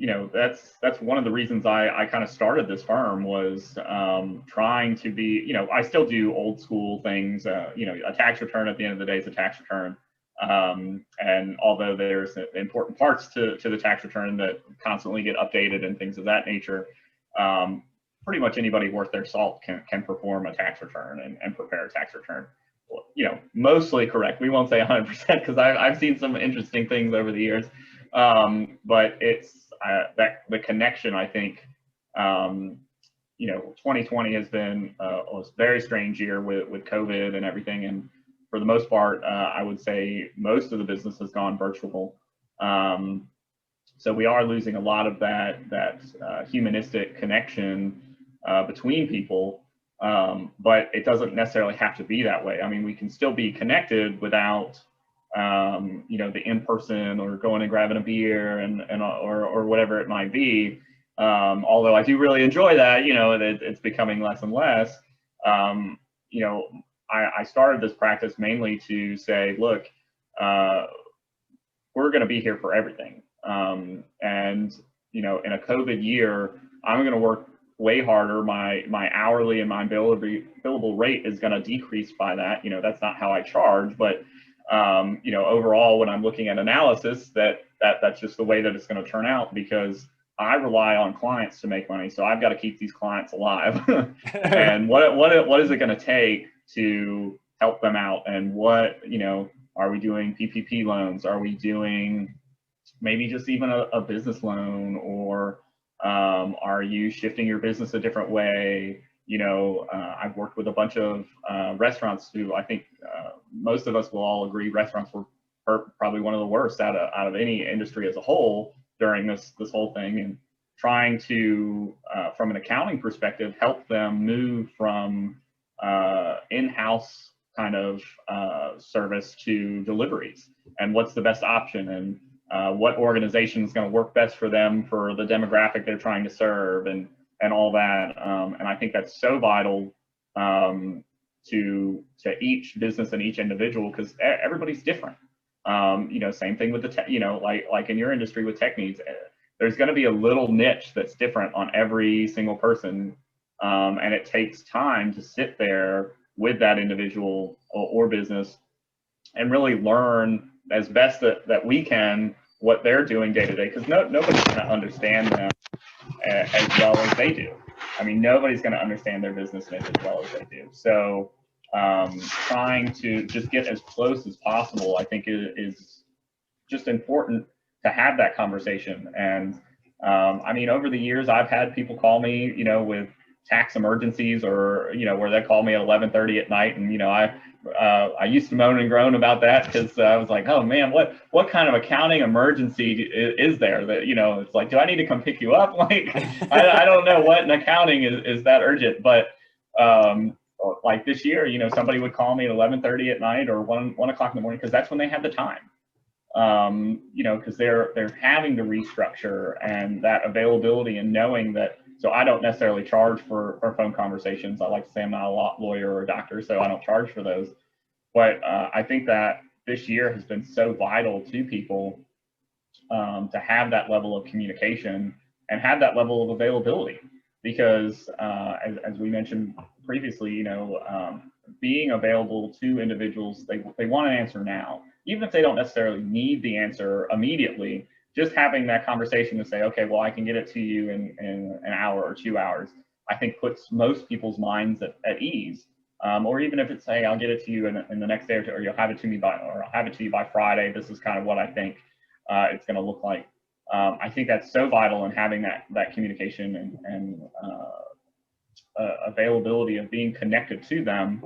that's one of the reasons I kind of started this firm was trying to be, I still do old school things. A tax return at the end of the day is a tax return. And although there's important parts to the tax return that constantly get updated and things of that nature, pretty much anybody worth their salt can perform a tax return and prepare a tax return. Mostly correct. We won't say 100% because I've seen some interesting things over the years. But it's that the connection, I think, 2020 has been a very strange year with COVID and everything. And for the most part, I would say most of the business has gone virtual. So we are losing a lot of that humanistic connection between people. But it doesn't necessarily have to be that way. I mean, we can still be connected without, the in-person or going and grabbing a beer or whatever it might be. Although I do really enjoy that, it's becoming less and less. I started this practice mainly to say, look, we're going to be here for everything. And, in a COVID year, I'm going to work way harder. My hourly and my billable rate is going to decrease by that. That's not how I charge, but overall, when I'm looking at analysis, that's just the way that it's going to turn out, because I rely on clients to make money. So I've got to keep these clients alive. And what is it going to take to help them out? And are we doing PPP loans? Are we doing maybe just even a business loan, or are you shifting your business a different way? I've worked with a bunch of restaurants who I think most of us will all agree restaurants were probably one of the worst out of any industry as a whole during this whole thing, and trying to, from an accounting perspective, help them move from in-house kind of service to deliveries, and what's the best option, and what organization is going to work best for them for the demographic they're trying to serve, and all that. And I think that's so vital to each business and each individual, because everybody's different. Same thing with like in your industry with tech needs, there's going to be a little niche that's different on every single person. And it takes time to sit there with that individual or business and really learn as best that we can what they're doing day to day, because nobody's going to understand them as well as they do. I mean, nobody's going to understand their business as well as they do. So trying to just get as close as possible, I think, is just important to have that conversation. And I mean, over the years, I've had people call me, with tax emergencies, or where they call me at 11:30 at night, and I used to moan and groan about that, because I was like, oh man, what kind of accounting emergency is there that, it's like, do I need to come pick you up? Like, I don't know what in accounting is that urgent, but like this year, somebody would call me at 11:30 at night or 1 o'clock in the morning, because that's when they have the time. Because they're having to restructure, and that availability and knowing that. So I don't necessarily charge for phone conversations. I like to say I'm not a law lawyer or a doctor, so I don't charge for those. But I think that this year has been so vital to people to have that level of communication and have that level of availability, because as we mentioned previously, being available to individuals, they want an answer now, even if they don't necessarily need the answer immediately. Just having that conversation to say, okay, well, I can get it to you in an hour or 2 hours, I think puts most people's minds at ease. Or even if it's, hey, I'll get it to you in the next day or two, or you'll have it to me I'll have it to you by Friday. This is kind of what I think it's going to look like. I think that's so vital in having that communication and availability of being connected to them